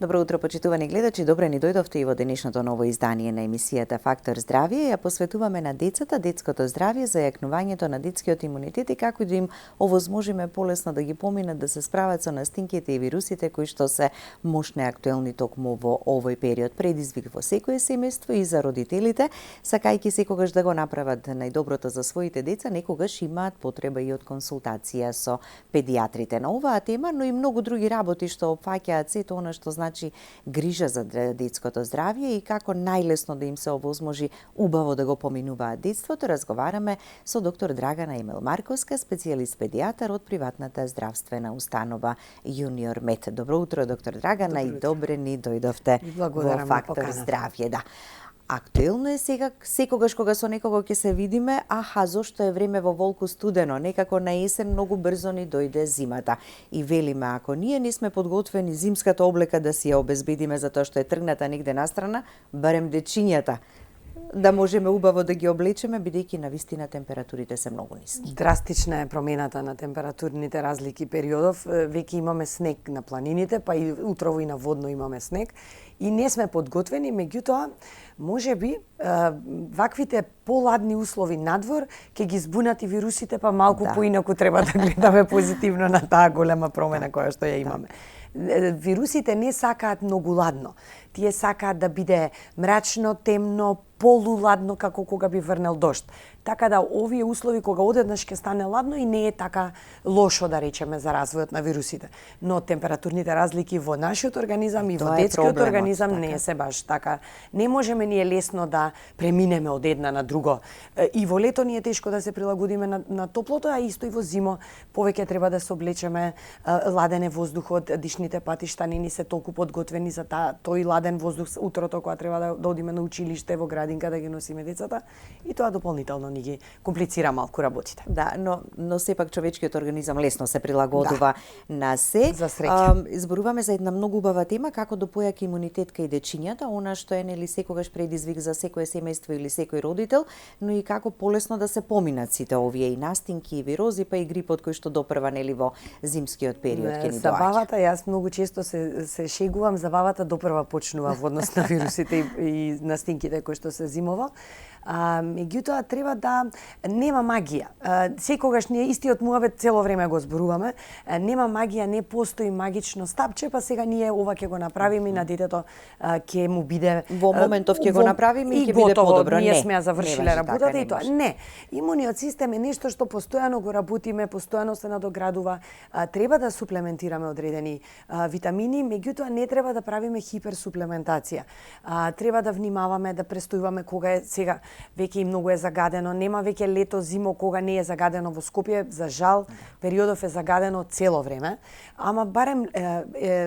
Добро утро, почитувани гледачи. Добре ни дојдовте и во денешното ново издание на емисијата Фактор здравје. Ја посветуваме на децата, детското здравје, зајакнувањето на детскиот имунитет и како да им овозможиме полесно да ги поминат да се справат со настинките и вирусите кои што се мощно актуелни токму во овој период. Предизвик во секое семејство и за родителите, сакајќи секогаш да го направат најдоброто за своите деца, некогаш имаат потреба и од консултација со педиатрите на оваа тема, но и многу други работи што опфаќаат сето она што значи грижа за детското здравје и како најлесно да им се овозможи убаво да го поминуваат детството. Разговараме со доктор Драгана Емел-Марковска, специјалист педијатар од приватната здравствена установа Јуниор Мед. Добро утро, доктор Драгана, и добре ни дојдовте во Фактор здравје. Да. Актуелно е сега, секогаш кога со некого ќе се видиме, зошто е време во волку студено, некако на есен многу брзо ни дојде зимата. И велиме, ако ние не сме подготвени зимската облека да си ја обезбедиме затоа што е тргната негде настрана, барем дечињата да можеме убаво да ги облечеме, бидејќи навистина температурите се многу ниски. Драстична е промената на температурните разлики периодов. Веќе имаме снег на планините, па и утрово и на водно имаме снег. И не сме подготвени, меѓутоа, можеби ваквите поладни услови надвор ќе ги збунат и вирусите, па малку поинаку треба да гледаме позитивно на таа голема промена која што ја имаме. Вирусите не сакаат многу ладно. Тие сакаат да биде мрачно, темно, полуладно како кога би врнел дожд. Така да овие услови кога одеднаш ќе стане ладно и не е така лошо да речеме за развојот на вирусите. Но температурните разлики во нашиот организам и во детскиот организам не е се баш така. Не можеме ние лесно да преминеме од една на друго. И во лето ни е тешко да се прилагодиме на топлото, а исто и во зимо повеќе треба да се облечеме. Ладен е воздухот, дишните патишта не ни се толку подготвени за тој ладен воздух утрото кога треба да одиме на училиште, во градинка да ги носиме децата, и тоа дополнително ни ги комплицира малку работите. Да, но сепак човечкиот организам лесно се прилагодува на се. За среќа. Изборуваме за една многу убава тема како да појака имунитет кај дечињата, она што е нели секогаш предизвик за секое семејство или секој родител, но и како полесно да се поминат сите овие и настинки и вирози, па и грипот кој што допрва нели во зимскиот период ќе ни доаѓа. Забавата, јас многу често се шегувам, забавата допрва почнува во однос на вирусите и настинките кои што се зимово. Меѓутоа треба да нема магија. Секогаш ние истиот муавет цело време го зборуваме. Нема магија, не постои магично стапче, па сега ние ова ќе го направиме и на детето ќе му биде во моментов ќе го направиме и ќе биде подобро. Ние сме ја завршиле работата и тоа. Не. Имуниот систем е нешто што постојано го работиме, постојано се надоградува. Треба да суплементираме одредени витамини, меѓутоа не треба да правиме хиперсуплементација. Треба да внимаваме, да престојуваме кога е сега веќе и многу е загадено, нема веќе лето, зимо кога не е загадено во Скопје, за жал, периодов е загадено цело време, ама барем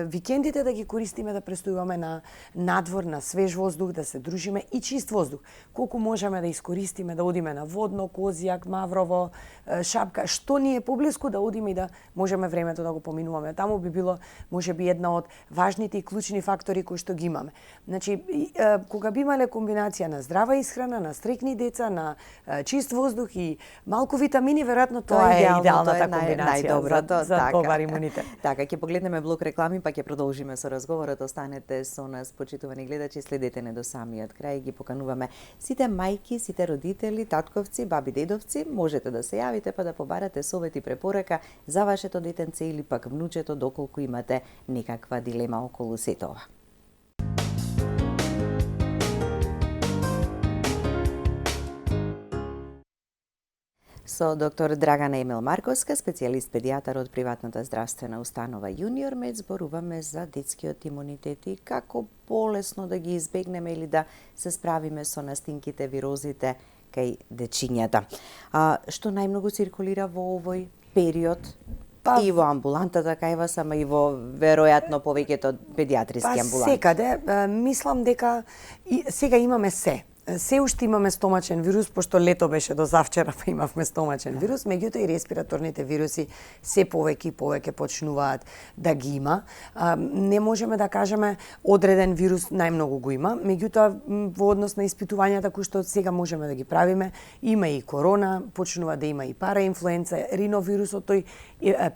викендите да ги користиме да престојуваме на надвор, на свеж воздух, да се дружиме и чист воздух. Колку можеме да искористиме, да одиме на Водно, Козјак, Маврово, Шапка, што ни е поблиску, да одиме и да можеме времето да го поминуваме. Таму би било можеби една од важните и клучни фактори кои што ги имаме. Значи, кога би имале комбинација на здрава исхрана, на стрикни деца, на чист воздух и малку витамини, веројатно тоа е идеалната комбинација за добар имунитет. Така, ќе погледнеме блок реклами, па ќе продолжиме со разговорот. Останете со нас, почитувани гледачи, следете не до самиот крај. Ги покануваме сите мајки, сите родители, татковци, баби, дедовци. Можете да се јавите па да побарате совет и препорака за вашето детенце или пак внучето, доколку имате некаква дилема околу сето ова. Со доктор Драгана Емел-Марковска, специјалист педијатар од приватната здравствена установа Јуниор Мед, зборуваме за детскиот имунитет и како полесно да ги избегнеме или да се справиме со настинките, вирозите кај дечињата. Што најмногу циркулира во овој период? И во амбулантата кај вас, ама и во веројатно повеќето педиатриски амбуланти. Секаде, мислам дека сега имаме се. се уште имаме стомачен вирус, пошто лето беше до завчера, па имавме стомачен вирус, меѓутоа и респираторните вируси се повеќе и повеќе почнуваат да ги има. Не можеме да кажеме одреден вирус најмногу го има, меѓутоа во однос на испитувањата кои што сега можеме да ги правиме, има и корона, почнува да има и параинфлуенца, риновирусот, тој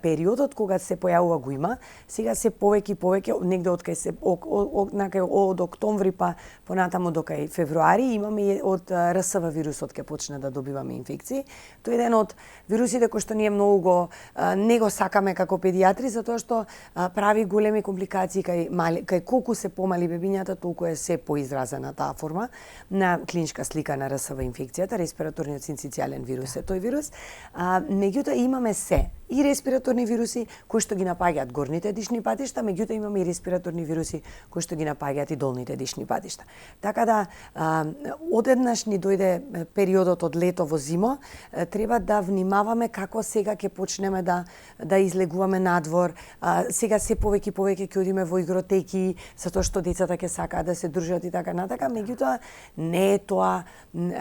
периодот кога се појавува го има, сега се повеќе и повеќе, негде од кај се од октомври па понатаму до кај февруари имаме и од РСВ вирусот ќе почне да добиваме инфекции. Тој е еден од вирусите кој што ние многу не го сакаме како педијатри, затоа што прави големи компликации кај колку се помали бебињата, толку е се поизразена таа форма на клиничка слика на РСВ инфекцијата, респираторниот синцитијален вирус е тој вирус. Меѓутоа имаме се и респираторни вируси кои што ги напаѓаат горните дишни патишта, меѓутоа имаме и респираторни вируси кои што ги напаѓаат и долните дишни патишта. Така да одеднаш ни дојде периодот од лето во зимо, треба да внимаваме како сега ќе почнеме да излегуваме надвор. Сега се повеќе и повеќе ќе одиме во игротеки, затоа што децата ќе сакаат да се дружат и така натака, меѓутоа не е тоа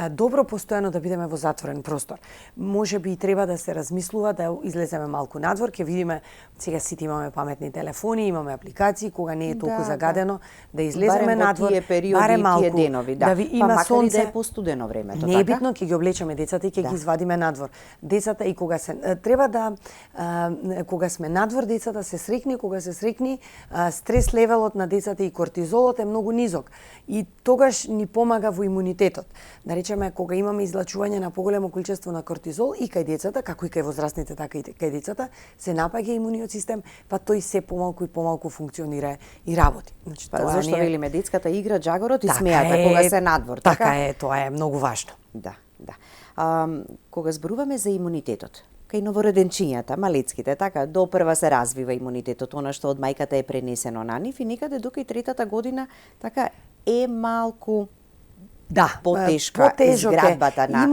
добро постојано да бидеме во затворен простор. Можеби и треба да се размислува да излеземе малку надвор, ќе видиме сега сите имаме паметни телефони, имаме апликации, кога не е толку загадено, да излеземе надвор, тие периоди, тие денови, да ви има макар сонце, и да е постудено времето, не е битно, ќе ги облечеме децата и ќе ги извадиме надвор. Децата и кога се треба да кога сме надвор, децата се среќни, кога се среќни, стрес левелот на децата и кортизолот е многу низок и тогаш ни помага во имунитетот. Да речеме, кога имаме излачување на поголемо количество на кортизол и кај децата, како и кај возрастните, така и кај децата, се напаѓа имуниот систем, па тој се помалку и помалку функционира и работи. Значи, зашто велиме детската игра, џагорот и смејата кога се надвор, така? Така е, тоа е многу важно. Да, да. Кога зборуваме за имунитетот, кај новороденчињата, малецките, така, до прва се развива имунитетот, она што од мајката е пренесено на нив и некаде до кај третата година, така, е малку потешка изградбата на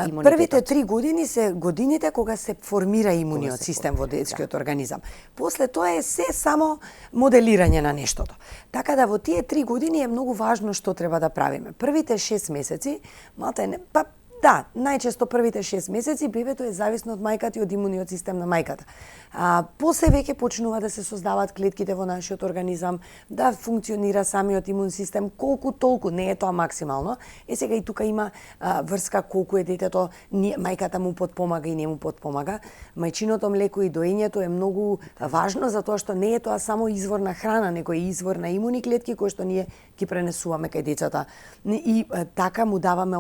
имунитетот. Првите 3 години се годините кога се формира имуниот систем во детскиот организам. После тоа е се само моделирање на нештото. Така да во тие 3 години е многу важно што треба да правиме. Првите 6 месеци, најчесто првите 6 месеци бебето е зависно од мајката и од имуниот систем на мајката. После веќе почнува да се создаваат клетките во нашиот организам, да функционира самиот имун систем, колку толку, не е тоа максимално. Сега и тука има врска колку е детето, мајката му потпомага и не му потпомага. Мајчиното млеко и доењето е многу важно затоа што не е тоа само извор на храна, него е извор на имуни клетки кои што ние ги пренесуваме кај децата. И така му даваме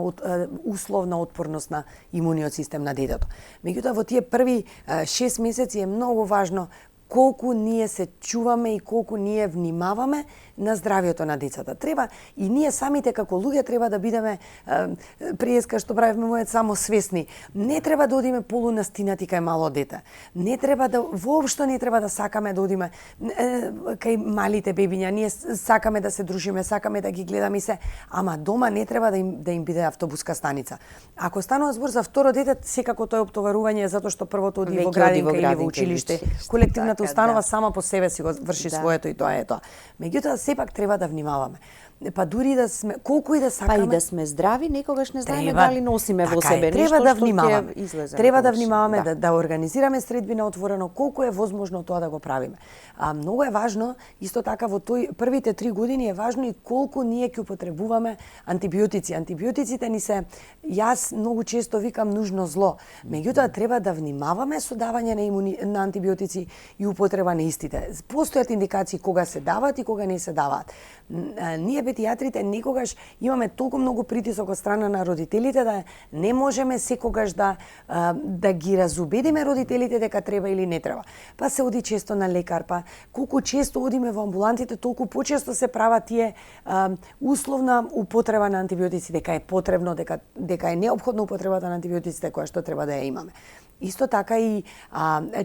услов на отпорност на имуниот систем на детето. Меѓутоа во тие први 6 месеци е многу важно колку ние се чуваме и колку ние внимаваме на здравието на децата. Треба и ние самите како луѓе треба да бидеме приеска што правиме мојот само свесни. Не треба да одиме полунастинати кај мало дете. Не треба да воопшто не треба да сакаме да одиме кај малите бебиња. Ние сакаме да се дружиме, сакаме да ги гледаме и се, ама дома не треба да им биде автобуска станица. Ако станува збор за второ дете, секако тоа е оптоварување затоа што првото оди во градинка или во училиште. Колективната установа сама по себе си го врши своето и тоа е тоа. Меѓутоа сепак треба да внимаваме. Па дури да сме, колку и да сакаме, па и да сме здрави, некогаш не знаеме дали носиме во себе нешто што ќе излезе. Треба да внимаваме, да организираме средби на отворено, колку е возможно тоа да го правиме. Многу е важно, исто така во првите 3 години е важно и колку ние ќе употребуваме антибиотици. Антибиотиците ни се, јас многу често викам нужно зло. Меѓутоа треба да внимаваме со давање на антибиотици и употреба на истите. Постојат индикации кога се даваат и кога не се даваат. Ние педијатрите некогаш имаме толку многу притисок од страна на родителите да не можеме секогаш да ги разубедиме родителите дека треба или не треба. Па се оди често на лекар, па колку често одиме во амбулантите, толку почесто се прават тие условна употреба на антибиотици, дека е потребно, дека е неопходно употребата на антибиотиците која што треба да ја имаме. Исто така и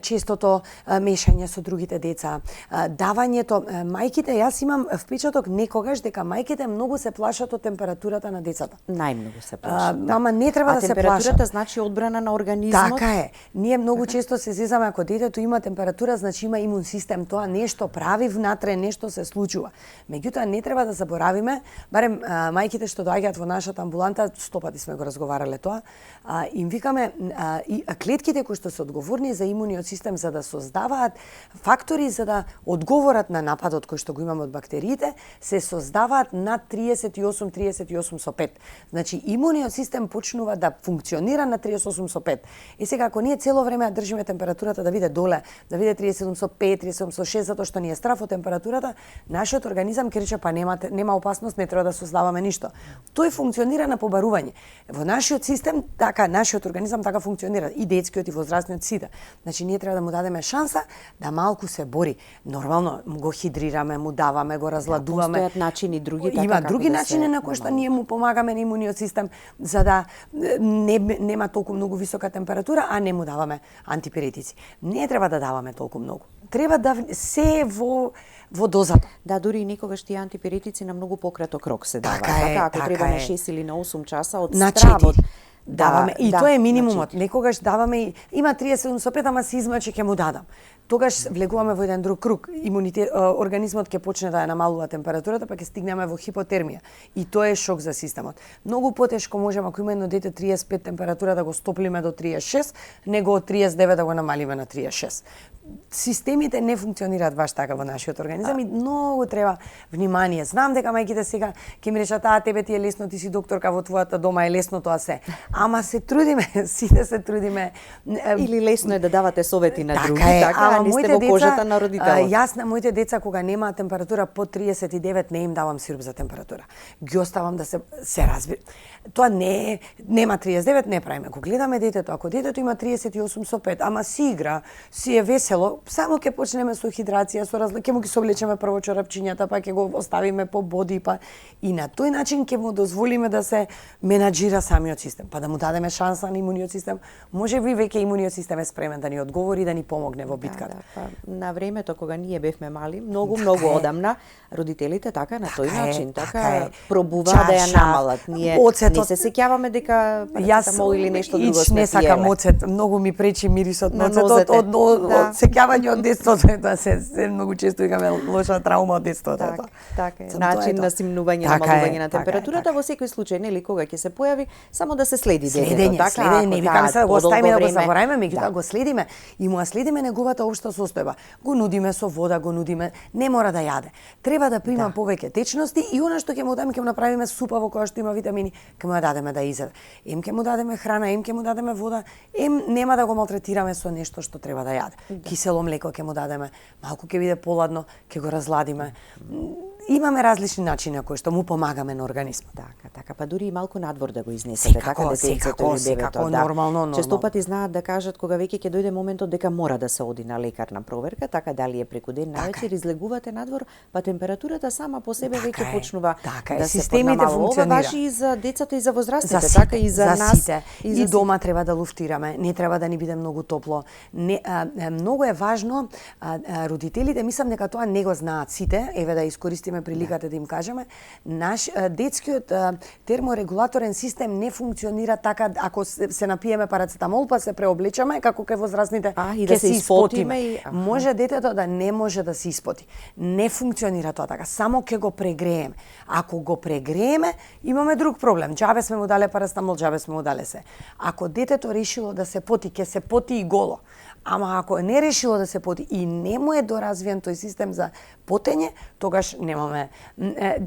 честото мешање со другите деца, давањето, мајките, јас имам впечаток некогаш дека мајките многу се плашат од температурата на децата. Најмногу се плашат. Мама не треба да се плашат. Температурата значи одбрана на организмот. Така е. Ние многу често се зезаме ако детето има температура, значи има имун систем, тоа нешто прави внатре, нешто се случува. Меѓутоа не треба да заборавиме, барем мајките што доаѓаат во нашата амбуланта, 100 пати сме го разговарале тоа, им викаме и клетките кои што се одговорни за имуниот систем за да создаваат фактори за да одговорат на нападот кој што го имаме од бактериите, се создаваат на 38,5. Значи имуниот систем почнува да функционира на 38,5. И сега ако ние цело време држиме температурата да биде доле, да биде 37,5, 37,6 затоа што ни е страф од температурата, нашиот организам ќе рече па нема опасност, не треба да создаваме ништо. Тој функционира на побарување. Во нашиот систем така нашиот организам така функционира и детскиот и возрастниот сите. Значи ние треба да му дадеме шанса да малку се бори. Нормално го хидрираме, му даваме, го разладуваме. Постојат начини други така. Има други начини на кои што ние му помагаме на имуниот систем за да нема толку многу висока температура, а не му даваме антипиретици. Не треба да даваме толку многу. Треба да се во дозата. Да, дури и некогаш тие антипиретици на многу пократок рок се даваат. Така, ако треба на 6 или на 8 часа од на стравот. Даваме и тоа е минимумот. Некогаш даваме има 37,5, ама се измачи ќе му дадам. Тогаш влегуваме во еден друг круг. Организмот ќе почне да ја намалува температурата, па ќе стигнеме во хипотермија. И тоа е шок за системот. Многу потешко можеме ако има едно дете 35 температура да го стоплиме до 36, него од 39 да го намалиме на 36. Системите не функционираат баш така во нашиот организам и многу треба внимание. Знам дека мајките сега ќе ми речат тебе ти е лесно, ти си докторка во твојата дома, е лесно тоа се. Ама се трудиме, сите се трудиме. Или лесно е да давате совети на други, така не сте во кожата на родителот. Јас на моите деца кога немаат температура под 39 не им давам сируп за температура. Ги оставам да се разбира. Тоа нема 39, не правиме. Го гледаме детето, ако детето има 38,5, ама си игра, си е весело, само ќе почнеме со хидрација, ќе му ги соблечеме прво чорапчињата, па ќе го оставиме по боди, па и на тој начин ќе му дозволиме да се менаџира самиот систем, па да му дадеме шанса на имуниот систем. Може би веќе имуниот систем е спремен да ни одговори, да ни помогне во битката. На времето кога ние бевме мали, многу одамна, родителите така на тој начин, така пробуваа да ја намалат. Ние не се сеќаваме дека парацетамол или нешто друго сме не сакам оцет, многу ми пречи мирисот на оцетот од сеќавање од детството, тоа се многу често имаме лоша траума од детството. Така е. Начин на симнување, намалување на температурата во секој случај, нели кога ќе се појави, само да се следи детето, така? Следење, не викаме се да го оставиме да го заборавиме, меѓутоа го следиме и му следиме неговата општа состојба. Го нудиме со вода, го нудиме, не мора да јаде. Треба да прима повеќе течности и она што ќе му дадеме, ќе му направиме супа во која што има витамини, ќе му дадеме да изеде. Ем ќе му дадеме храна, ем ќе му дадеме вода, ем нема да го малтретираме со нешто што треба да јаде. Кисело млеко ќе му дадеме, малку ќе биде поладно, ќе го разладиме. Имаме различни начини на кои што му помагаме на организмот. Така, па дури и малку надвор да го изнесете, така детето или бебето, нормално. Често пати знаат да кажат кога веќе ќе дојде моментот дека мора да се оди на лекар на проверка, така дали е преку ден навечер, излегувате надвор, па температурата сама по себе веќе почнува да се поднамалува. Ова важи и за децата и за возрастните, така и за нас. И дома треба да луфтираме, не треба да ни биде многу топло. Многу е важно, родителите, мислам дека тоа не го знаат сите, еве да искористиме приликата да им кажеме, наш детскиот терморегулаторен систем не функционира така ако се напиеме парацетамол па се преоблечаме како кај возрастните ќе се испотиме. Може детето да не може да се испоти. Не функционира тоа така, само ќе го прегрееме. Ако го прегрееме, имаме друг проблем. Џабе сме му дале парацетамол, џабе сме му дале се. Ако детето решило да се поти, ќе се поти и голо. Ама ако не решило да се поти и не му е доразвиен тој систем за потење, тогаш немаме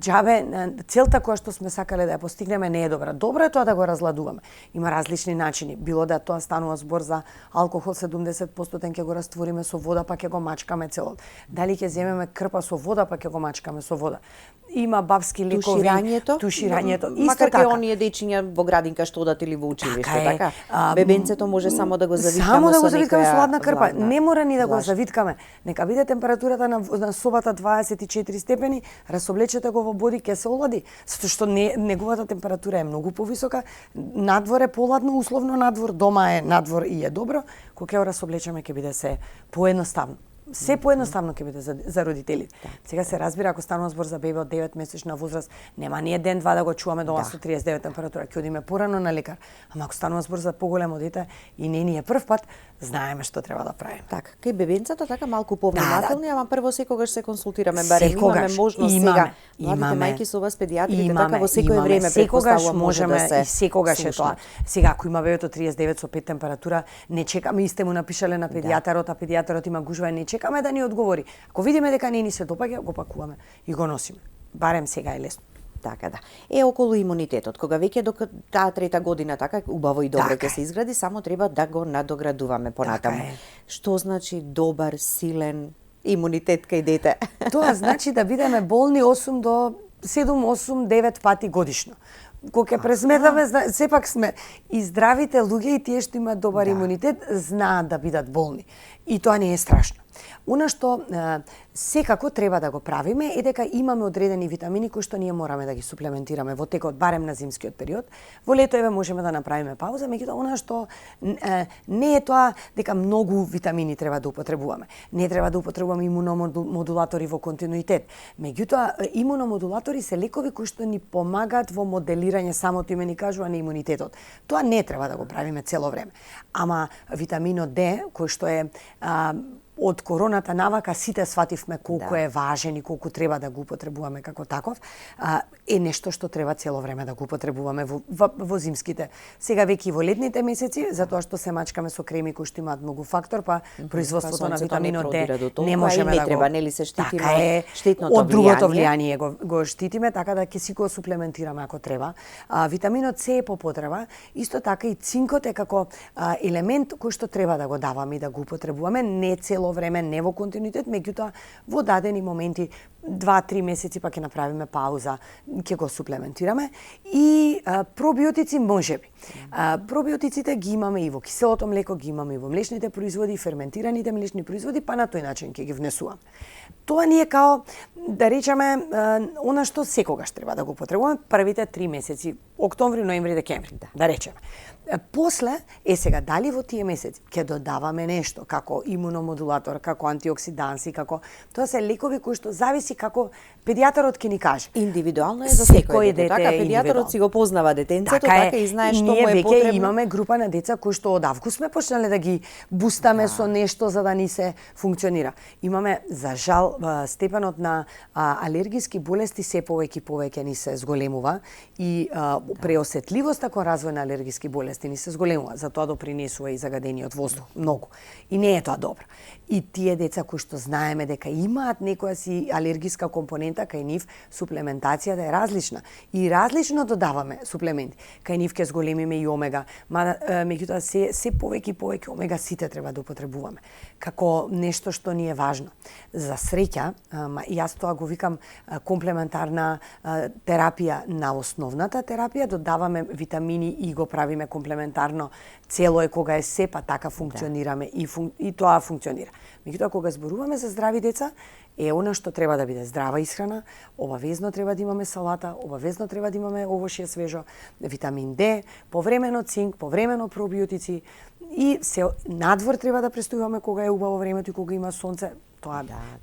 џабе целта која што сме сакале да ја постигнеме не е добра. Добро е тоа да го разладуваме. Има различни начини. Било да тоа станува збор за алкохол 70%, ќе го раствориме со вода па ќе го мачкаме целот. Дали ќе земеме крпа со вода па ќе го мачкаме со вода. има бабски лекови, туширањето, исто макар така. ке оние дечиња во градинка што одат или во училиште, Така така? Бебенцето може само да го завиткаме само да го со завиткаме со некоја ладна крпа. Не мора ни да го влажна. завиткаме. Нека биде температурата на собата 24 степени, расоблечете го во боди, ќе се олади, затоа што неговата температура е многу повисока. Надвор е поладно, условно надвор, дома е надвор и е добро. Кога ќе го расоблечеме ќе биде се поедноставно. Се поедноставно ќе биде за родителите. Сега се разбира, ако станува збор за бебе од 9 месечна возраст, нема ние ден-два да го чуваме дома со 39 температура, ќе одиме порано на лекар. Ама ако станува збор за поголемо дете и не ни е прв пат, знаеме што треба да правиме. Така, кај бебенцата така малку повнимателни, ама прво секогаш се консултираме, барем имаме можност сега. Младите мајки со вас педиатрите така во секое време секогаш може да се и секогаш е тоа. Сега ако има бебето 39 со 5 температура, не чекаме, и сте му напишале на педијатарот, а педијатарот има гужва, не чекаме да ни одговори. Ако видиме дека не ни се допаѓа, го пакуваме и го носиме. Барем сега е лесно. Така да. Околу имунитетот, кога веќе до таа трета година така убаво и добро ќе се изгради, само треба да го надоградуваме понатаму. Што значи добар, силен имунитет кај дете? Тоа значи да бидеме болни 8 до 7, 8, 9 пати годишно. Кога ќе пресметаме, сепак сме и здравите луѓе и тие што имаат добар имунитет знаат да бидат болни. И тоа не е страшно. Она што секако треба да го правиме е дека имаме одредени витамини кои што ние мораме да ги суплементираме во текот барем на зимскиот период. Во лето можеме да направиме пауза, меѓутоа она што не е тоа дека многу витамини треба да употребуваме. Не треба да употребуваме имуномодулатори во континуитет. Меѓутоа имуномодулатори се лекови кои што ни помагаат во моделирање, самото име ни кажува, на имунитетот. Тоа не треба да го правиме цело време. Ама витаминот Д, кој што е од короната навака сите свативме колку е важен и колку треба да го употребуваме како таков, е нешто што треба цело време да го употребуваме во зимските. Сега веќе и во летните месеци, затоа што се мачкаме со креми кои што имаат многу фактор, па производството на витаминот Д не можеме да го... треба, нели се штитиме така е, штетното од другото влијание го штитиме, така да ќе си го суплементираме ако треба. Витаминот С е по потреба, исто така и цинкот е како елемент кој што треба да го даваме и да го употребуваме, не цело време, не во континуитет, меѓутоа во дадени моменти 2-3 месеци па ќе направиме пауза, ќе го суплементираме. И пробиотици можеби. Пробиотиците ги имаме и во киселото млеко, ги имаме и во млечните производи, ферментираните млечни производи, па на тој начин ќе ги внесуваме. Тоа ни е као, да речеме, она што секогаш треба да го потребуваме првите 3 месеци, октомври, ноември, декември, да речеме. После, сега, дали во тие месеци ќе додаваме нешто, како имуномодулатор, како антиоксиданси, како... Тоа се лекови кои што зависи како педијатарот ќе ни каже. Индивидуално е за секој дете. Така, педијатарот си го познава детенцето, така и знае што му е потребно. Ние веќе имаме група на деца кои што од август сме почнале да ги бустаме со нешто за да ни се функционира. Имаме, за жал, степенот на алергиски болести се повеќе ни се зголемува и преосетливоста кон развој на алергиски болести ни се зголемува, затоа допринесува и загадениот воздух многу. И не е тоа добро. И тие деца кои што знаеме дека имаат некоја си алергиска компонента, кај нив суплементацијата е различна и различно додаваме суплементи. Кај нив ќе зголемиме и омега, меѓутоа се повеќе и повеќе омега сите треба да употребуваме како нешто што ни е важно. За среќа, јас тоа го викам комплементарна терапија на основната терапија, додаваме витамини и го правиме комплементарно. Цело е кога е се, па така функционираме и тоа функционира. Меѓутоа, кога зборуваме за здрави деца, е она што треба да биде здрава исхрана, обавезно треба да имаме салата, обавезно треба да имаме овошје свежо, витамин Д, повремено цинк, повремено пробиотици и се надвор треба да престојуваме кога е убаво времето и кога има сонце.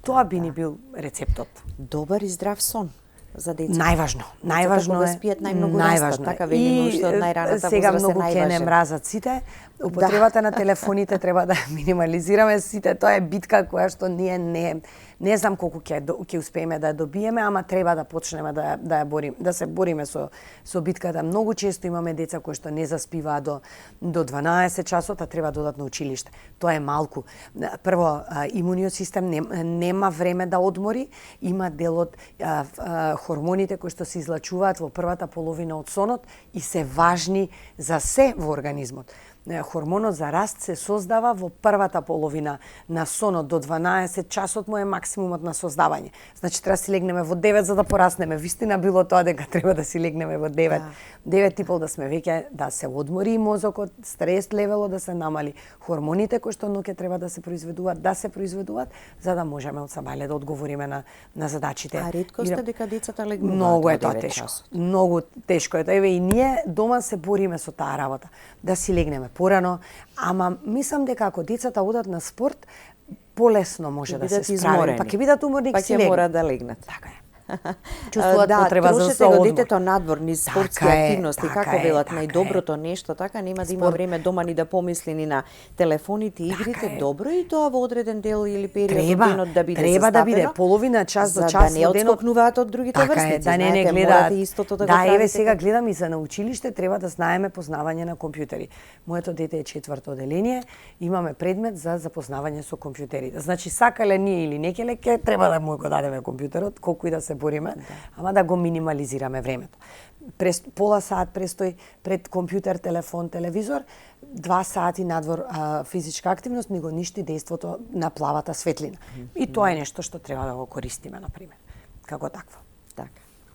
Тоа би ни бил рецептот. Добар и здрав сон за деца. Најважно е спијат најмногу растат, така велиме уште од најраната возраст е најважен. Сега многу ќе не мразат сите. Употребата на телефоните треба да минимализираме сите. Тоа е битка која што ние не знам колку ќе успееме да ја добиеме, ама треба да почнеме да се бориме со битката. Многу често имаме деца кои што не заспиваат до 12 часот, а треба да одат на училиште. Тоа е малку. Прво, имуниот систем нема време да одмори, има дел од хормоните кои што се излачуваат во првата половина од сонот и се важни за се во организмот. хормонот за раст се создава во првата половина на сонот, до 12 часот му е максимумот на создавање. Значи треба да си легнеме во 9 за да пораснеме. Вистина било тоа дека треба да си легнеме во 9. 9 да сме веќе, да се одмори мозокот, стрес левелот да се намали, хормоните кои што ноќе треба да се произведуваат, за да можеме од самале да одговориме на задачите. А ретко сте дека децата легнуваат многу е во тоа 9 тешко. часот. Многу тешко е тоа. Еве и ние дома се бориме со таа работа. Да си легнеме порано, ама мислам дека ако децата одат на спорт, полесно може да се справи. Па ќе бидат уморни, па ќе мора да легнат. Така е. Чувствуваат потреба за трошете го детето надвор низ спортски активности, како велат, најдоброто нешто, така нема да има време дома ни да помисли ни на телефоните, игрите, добро и тоа во одреден дел или период од денот да биде треба да биде половина час до час во денот. За да не одскокнуваат од другите врсници, да не гледаат истото да го правите. Да, еве сега гледам и за на училиште треба да знаеме познавање на компјутери. Моето дете е 4-то оделение, имаме предмет за запознавање со компјутерите. Значи сакале ние или не ќе треба да му го дадеме компјутерот, колку и да се бориме, ама да го минимализираме времето. Пола саат престој пред компјутер, телефон, телевизор, 2 сати надвор физичка активност ми го ништи дејството на плавата светлина. И тоа е нешто што треба да го користиме, например, како такво. Така.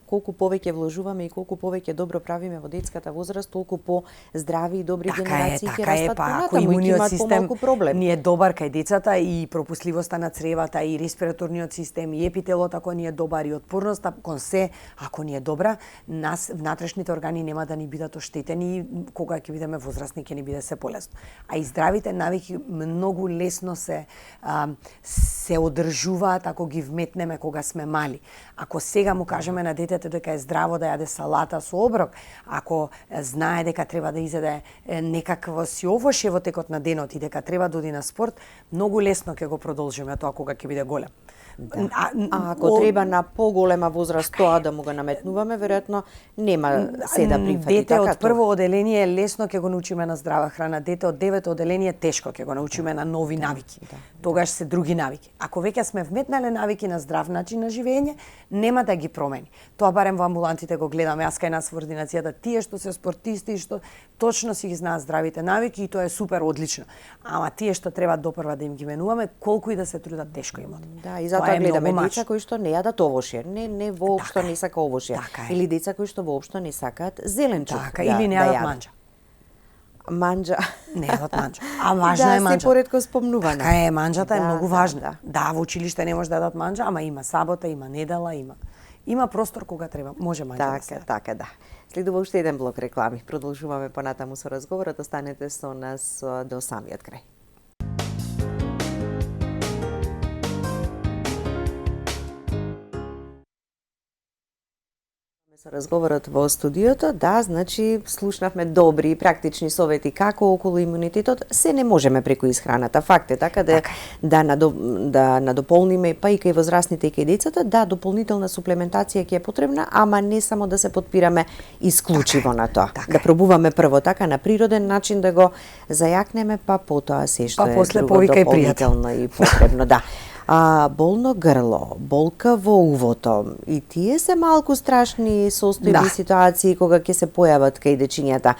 Колку повеќе вложуваме и колку повеќе добро правиме во детската возраст, толку по здрави и добри генерации ќе растат понатаму и ќе имаат помалку проблем. Ни е добар кај децата и пропусливоста на цревата и респираторниот систем и епителот ако ни е добар и отпорноста кон се ако ни е добра, нас внатрешните органи нема да ни бидат оштетени кога ќе бидеме возрастни ќе ни биде се полесно. А и здравите навики многу лесно се одржуваат ако ги вметнеме кога сме мали. Ако сега му кажеме на детето дека е здраво да јаде салата со оброк, ако знае дека треба да изеде некакво си овоше во текот на денот и дека треба да оди на спорт, многу лесно ќе го продолжиме тоа кога ќе биде голем. Да. А ако треба на поголема возраст тоа да му го наметнуваме, веројатно нема се да прифати. Дете од прво оделение лесно ќе го научиме на здрава храна, дете од 9 оделение тешко ќе го научиме на нови навики. Тогаш се други навики. Ако веќе сме вметнале навики на здрав начин на живење, нема да ги промени. Тоа барем во амбулантите го гледаме, јас кај нас во ординацијата, тие што се спортисти и што точно си ги знаат здравите навики и тоа е супер одлично. Ама тие што треба допрва да им ги менуваме, колку и да се трудат, тешко имат. Да, и затоа гледаме деца кои што не јадат овошје, не воопшто не сака овошје, или деца кои што воопшто не сакаат зеленчук. Така, или не јадат манџа. Манџа. Не јадат манџа. А важна е манџа. Да, се поретко спомнувана. Така е, манџата е многу важна. Да, во училиште не може да јадат манџа, ама има сабота, има недела, има простор кога треба. Може манџа да се. Така, да. Следува уште еден блок реклами. Продолжуваме понатаму со разговорот. Останете со нас до самиот крај. Со разговорот во студиото, да, значи слушнавме добри и практични совети како околу имунитетот, се не можеме преку исхраната. Факт е така да надополниме па и кај возрастните и кај децата, да, дополнителна суплементација ќе е потребна, ама не само да се потпираме исклучиво на тоа. Да пробуваме прво така на природен начин да го зајакнеме, па потоа се што е друго дополнително и потребно, да. Болно грло, болка во увото, и тие се малку страшни состојби и ситуации кога ќе се појават кај дечињата.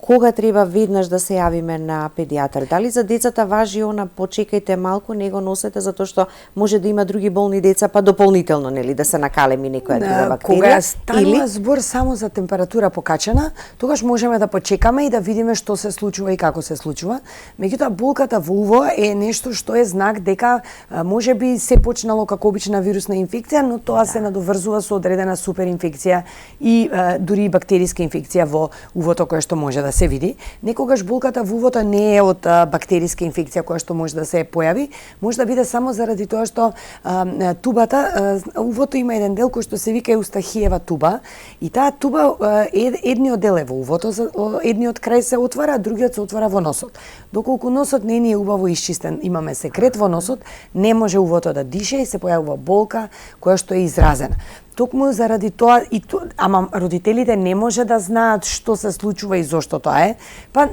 Кога треба веднаш да се јавиме на педијатар? Дали за децата важи она почекајте малку, не го носете затоа што може да има други болни деца, па дополнително нели да се накалеми некоја друга бактерија? Кога станува збор само за температура покачена, тогаш можеме да почекаме и да видиме што се случува и како се случува. Меѓутоа болката во уво е нешто што е знак дека можеби се почнало како обична вирусна инфекција, но тоа се надоврзува со одредена суперинфекција и дури и бактериска инфекција во увото која што може да се види. Некогаш болката во увото не е од бактериска инфекција која што може да се појави, може да биде само заради тоа што тубата, увото има еден дел кој што се вика Еустахиева туба и таа туба едниот дел е во увото, едниот крај се отвара, другиот се отвара во носот. Доколку носот не ни е убаво исчистен, имаме секрет во носот, не може увото да дише и се појавува болка која што е изразена. Токму заради тоа ама родителите не може да знаат што се случува и зошто тоа е. Па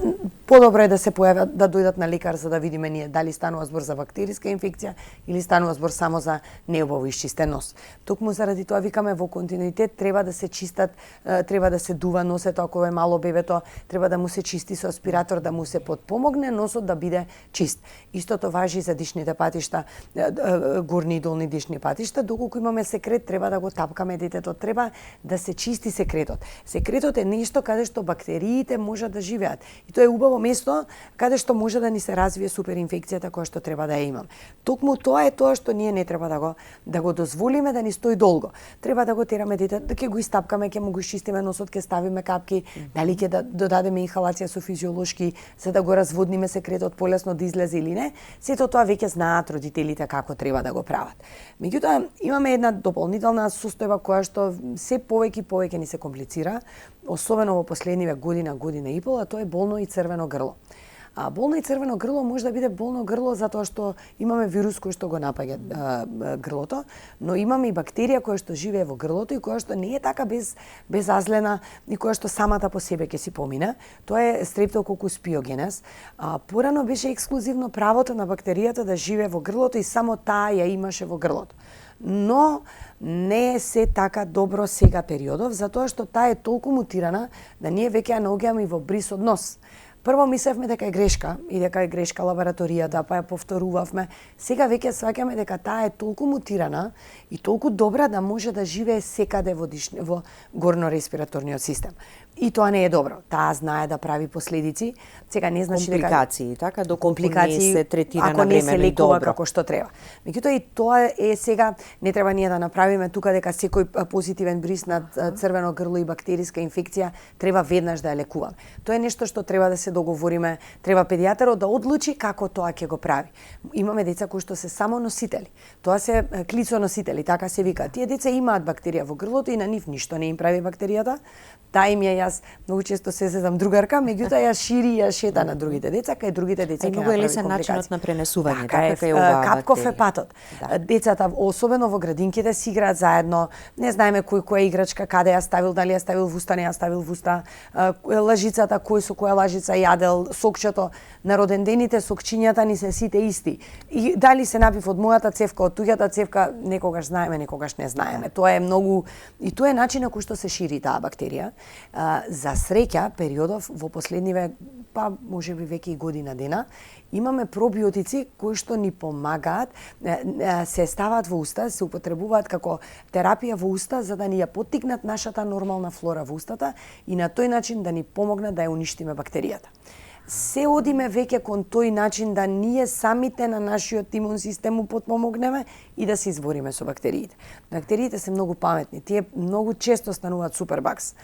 подобро е да се појават, да дојдат на лекар за да видиме ние дали станува збор за бактериска инфекција или станува збор само за неубаво исчистен нос. Токму заради тоа викаме во континуитет треба да се чистат, треба да се дува носето ако е мало бебето, треба да му се чисти со аспиратор, да му се потпомогне носот да биде чист. Истото важи за дишните патишта, горни и долни дишни патишта, доколку имаме секрет треба да го тапкаме детето, треба да се чисти секретот. Секретот е нешто каде што бактериите можат да живеат. И тоа е убаво место каде што може да ни се развие суперинфекцијата која што треба да ја имам. Токму тоа е тоа што ние не треба да го дозволиме да ни стои долго. Треба да го тераме детето, да ќе го истапкаме, ќе му го чистиме носот, ќе ставиме капки, дали ќе додадеме инхалација со физиолошки за да го разводниме секретот полесно да излезе или не. Сето тоа веќе знаат родителите како треба да го прават. Меѓутоа имаме една дополнителна состојба која што се повеќе ни се комплицира, особено во последниве година и пол, а тоа е болно и црвено грло. А болно и црвено грло може да биде болно грло затоа што имаме вирус кој што го напаѓа грлото, но имаме и бактерија која што живее во грлото и која што не е така безазлена и која што самата по себе ќе си помине. Тоа е Streptococcus pyogenes. Порано беше ексклузивно правото на бактеријата да живее во грлото и само таа ја имаше во грлото. Но не е се така добро сега периодов, затоа што таа е толку мутирана да ние веќе ја наоѓаме и во бриз од нос. Прво мислевме дека е грешка и дека е грешка лабораторијата, па ја повторувавме. Сега веќе сваќаме дека таа е толку мутирана и толку добра да може да живее секаде во горно-респираторниот систем. И тоа не е добро. Таа знае да прави последици. Сега не значи дека компликации, така доколку не се третира на време и добро. Ако не се лекува како што треба. Меѓутоа и тоа е сега не треба ние да направиме тука дека секој позитивен бриз на црвено грло и бактериска инфекција треба веднаш да ја лекуваме. Тоа е нешто што треба да се договориме, треба педијатарот да одлучи како тоа ќе го прави. Имаме деца кои што се само носители. Тоа се клицоносители, така се вика. Тие деца имаат бактерија во грлото и на нив ништо не им прави бактеријата. Таа им ја јас многу често се зедам другарка, меѓутоа ја шири и ја шета на другите деца, кај другите деца ќе направи компликации. Многу е лесен начинот на пренесување, така е оваа капков е патот. Да. Децата, особено во градинките, си играат заедно, не знаеме која играчка каде ја ставил, дали ја ставил во уста, не ја ставил во уста, лажицата, кој со која лажица јадел, сокчето, на родендените сокчињата ни се сите исти. И дали се напив од мојата цевка, од туѓата цевка, некогаш знаеме, некогаш не знаеме. Тоа е многу и тоа е начинот кој што се шири таа бактерија. За среќа, периодов во последниве, па можеби веќе и година дена, имаме пробиотици кои што ни помагаат, се ставаат во уста, се употребуваат како терапија во уста за да ни ја поттикнат нашата нормална флора во устата и на тој начин да ни помогнат да ја уништиме бактеријата. Се одиме веќе кон тој начин да ние самите на нашиот имун систем му потпомогнеме и да се избориме со бактериите. Бактериите се многу паметни, тие многу често стануваат супербакс.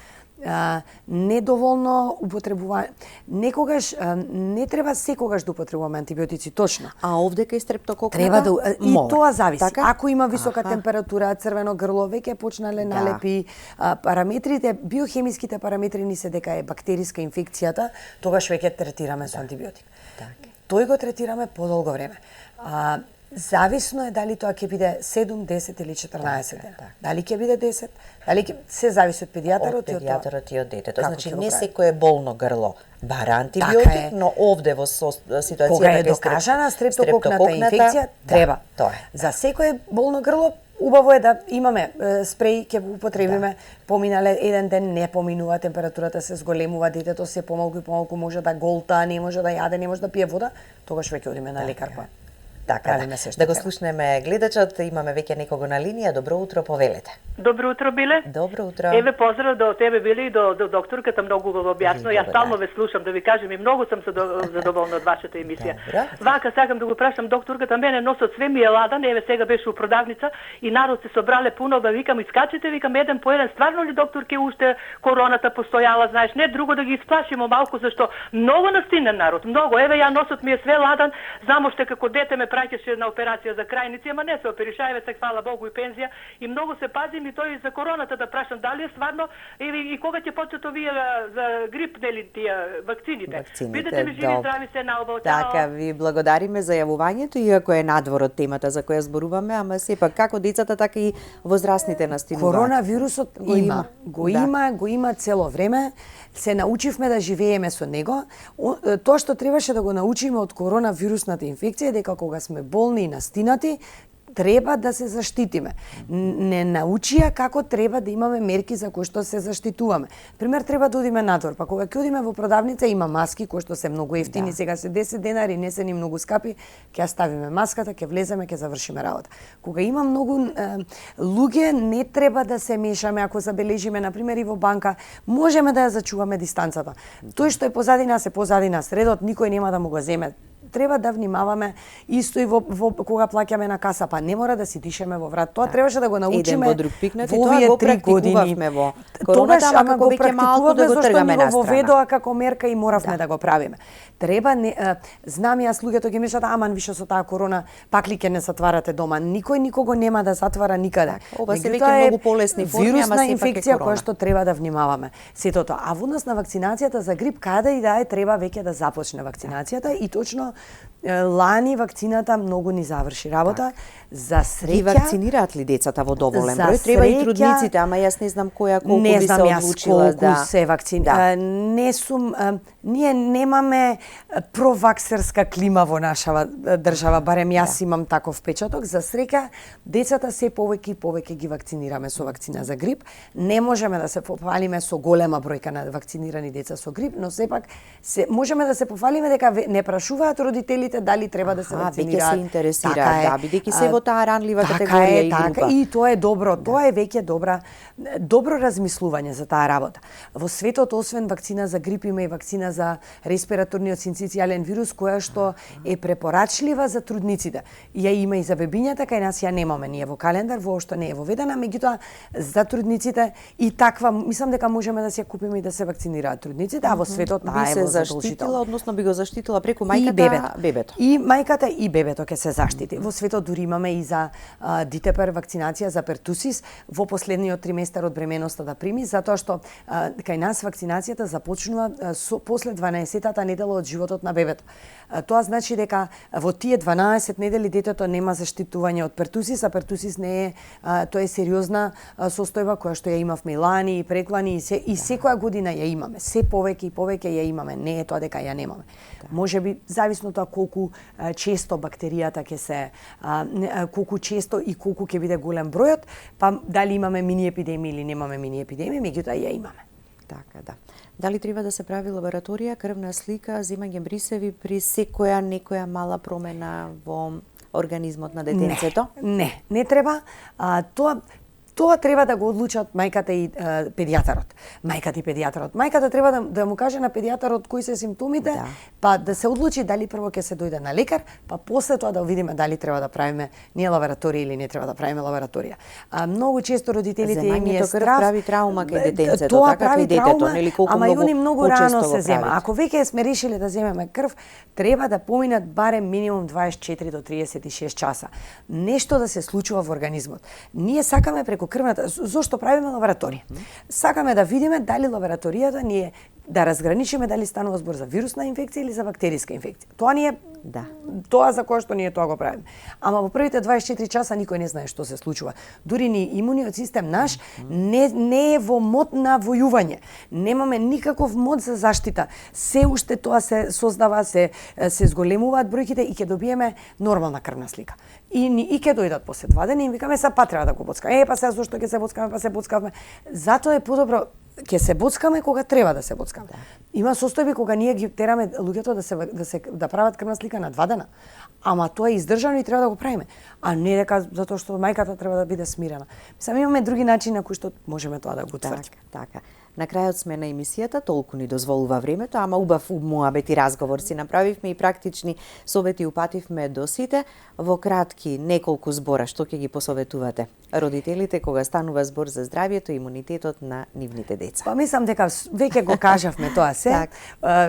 Недоволно употребување. Некогаш не треба секогаш да употребуваме антибиотици, точно. А овде кај стрептококната треба да и тоа зависи. Така? Ако има висока температура, црвено грло, веќе почнале налепи, параметрите, биохемиските параметри ни се дека е бактериска инфекцијата, тогаш веќе третираме со антибиотик. Така. Тој го третираме подолго време. Зависно е дали тоа ќе биде 7, 10 или 14 дена. Дали ќе биде 10, дали се зависи од педијатарот и од педијатарот и од детето. Значи не секое болно грло бара антибиотик, така но овде во ситуацијата кога е докажана стрептококната инфекција, треба. Тоа е. За секое болно грло убаво е да имаме спреј, ќе го употребиме. Поминале еден ден, не поминува, температурата се зголемува, детето се помалку и помалку може да голта, не може да јаде, не може да пие вода, тогаш веќе одиме на лекар. Така, да го слушнеме гледачот, имаме веќе некого на линија. Добро утро, повелете. Добро утро, Биле. Добро утро. Еве поздрав до тебе, Биле, и до докторката, многу го објасно. Јас стално ве слушам, да ви кажем, и многу сум задоволна од вашата емисија. Вака сакам да го прашам докторката, мене носот све ми е ладан, еве сега беше у продавница и народ се собрале пуно, да викам искачете, викам еден по еден, стварно ли докторке уште короната постојала, знаеш, не друго да ги исплашимо малку, зашто многу настинен народ, многу. Еве ја носот ми е све ладан, знам уште како дете ме враќаше на операција за крајници, ама не се опериша, еве се фала Богу и пензија, и многу се пазим и тој за короната да прашам дали е стварно и кога ќе почнат овие за грип, нели тие вакцините. Бидете ми живи и здрави се наобо. Така, ви благодариме за јавувањето, иако е надвор од темата за која зборуваме, ама сепак како децата, така и возрастните настигнуваат. Коронавирусот го има цело време. Се научивме да живееме со него. Тоа што требаше да го научиме од коронавирусната инфекција е дека кога сме болни и настинати, треба да се заштитиме. Не научија како треба да имаме мерки за кои што се заштитуваме. Пример, треба да одиме надвор, па кога ќе одиме во продавница има маски кои што се многу ефтини, сега се 10 денари, не се ни многу скапи, ќе ја ставиме маската, ќе влеземе, ќе завршиме работа. Кога има многу луѓе, не треба да се мешаме, ако забележиме, например, и во банка, можеме да ја зачуваме дистанцата. Тој што е позади нас е позади нас, редот никој нема да му го земе. Треба да внимаваме исто и во кога плаќаме на каса, па не мора да си дишеме во врат. Тоа требаше да го научиме во друг пикнат, во овие 3 години. Во короната, ама го практикувавме да го тргаме на во страна. ведоа како мерка и моравме да го правиме. Треба знам јас луѓето ќе мислат, аман више со таа корона пак ли ќе не затварате дома. Никој никого нема да затвара никаде. Ова се веќе многу полесни форми, ама вирусна сепак е инфекција корона. која што треба да внимаваме. Сето тоа. А во однос на вакцинацијата за грип, каде и да е, треба веќе да започне вакцинацијата и точно лани вакцината многу ни заврши работа. За среќа Ги вакцинираат ли децата во доволен број? Треба и трудниците, ама јас не знам која колку не би се знам јас одлучила колку се вакцинира. Не сум ние немаме проваксерска клима во наша држава, барем јас имам таков впечаток. За среќа децата се повеќе и повеќе ги вакцинираме со вакцина за грип. Не можеме да се пофалиме со голема бројка на вакцинирани деца со грип, но сепак можеме да се пофалиме дека не прашуваат родителите дали треба да се вакцинираат. Веќе се интересираат, да, бидејќи се во таа ранлива категорија и група. И тоа е добро, тоа е веќе добро размислување за таа работа. Во светот освен вакцина за грип има и вакцина за респираторниот синцитијален вирус која што е препорачлива за трудниците. Ја има и за бебињата, кај нас ја немаме ние во календар, воопшто не е воведена, меѓутоа за трудниците и таква, мислам дека можеме да се купиме и да се вакцинираат трудниците, а во светот таа е би се заштитила, односно би го заштитила преку мајката и бебето. И мајката и бебето ќе се заштити. Во светот дури имаме и за дитепер вакцинација за пертусис во последниот триместар од бременоста да прими, затоа што кај нас вакцинацијата започнува после 12-тата недела од животот на бебето. Тоа значи дека во тие 12 недели детето нема заштитување од пертусис, а пертусис не е тоа е сериозна состојба која што ја имавме лани и преклани и секоја година ја имаме. Се повеќе и повеќе ја имаме, не е тоа дека ја немаме. Можеби зависно тоа колку често бактеријата ќе се колку често и колку ќе биде голем бројот, па дали имаме мини епидемии или немаме мини епидемии, меѓутоа ја имаме. Така, да. Дали треба да се прави лабораторија, крвна слика, земање брисеви при секоја некоја мала промена во организмот на детенцето? Не треба. Тоа треба да го одлучат мајката и педијатарот. Мајката треба да му каже на педијатарот кои се симптомите, па да се одлучи дали прво ќе се дојде на лекар, па после тоа да видиме дали треба да правиме ние лабораторија или не треба да правиме лабораторија. Многу често родителите им е страв. Крв прави траума кај детенцето, така и детето, нели колку ама многу и многу рано се зема. правит. Ако веќе сме решиле да земеме крв, треба да поминат барем минимум 24 до 36 часа. Нешто да се случува во организмот. Ние сакаме преку крвната, зошто правиме лабораторија? Сакаме да видиме дали лабораторијата ни е да разграничиме дали станува збор за вирусна инфекција или за бактериска инфекција. Тоа ни е тоа за кое што ние тоа го правиме. Ама во првите 24 часа никој не знае што се случува. Дури ни имуниот систем наш не е во мод на војување. Немаме никаков мод за заштита. Се уште тоа се создава, се зголемуваат бројките и ќе добиеме нормална крвна слика. И ќе дојдат после 2 дена и викаме па треба да го боцкаме. Па сега зошто ќе се боцкаме, па се боцкавме. Затоа е подобро ќе се боцкаме кога треба да се боцкаме. Има состојби кога ние ги тераме луѓето да прават крвна слика на 2 дена. Ама тоа е издржано и треба да го правиме. А не дека затоа што мајката треба да биде смирена. Мислам, имаме други начини на кои што можеме тоа да го утврдиме. Така. На крајот сме на емисијата, толку ни дозволува времето, ама убав муабет и разговор си направивме и практични совети упативме до сите. Во кратки неколку збора што ќе ги посоветувате родителите кога станува збор за здравјето и имунитетот на нивните деца? Па мислам дека веќе го кажавме тоа се. Так.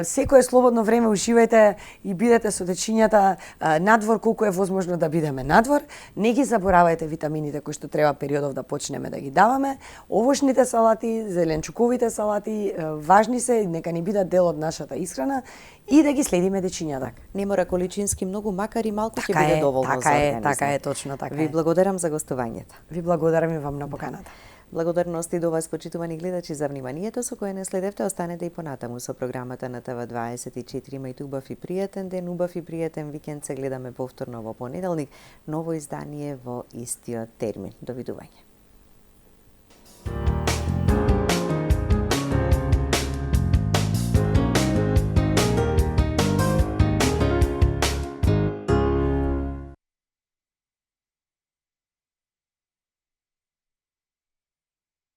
Секое слободно време уживајте и бидете со дечињата надвор колку е возможно да бидеме надвор. Не ги заборавајте витамините кои што треба периодов да почнеме да ги даваме. Овошните салати, зеленчуковите салати важни се, нека ни бидат дел од нашата исхрана и да ги следиме дечињата. Не мора количински многу, макар и малку ќе биде доволно за организмот. Така е, точно така. Ви благодарам за гостувањето. Ви благодарам и вам на поканата. Благодарности до вас, почитувани гледачи, за вниманието со кое не следевте. Останете и понатаму со програмата на ТВ24. Имајте убав и пријатен ден, убав и пријатен викенд. Се гледаме повторно во понеделник. Ново издание во истиот термин. Довидување.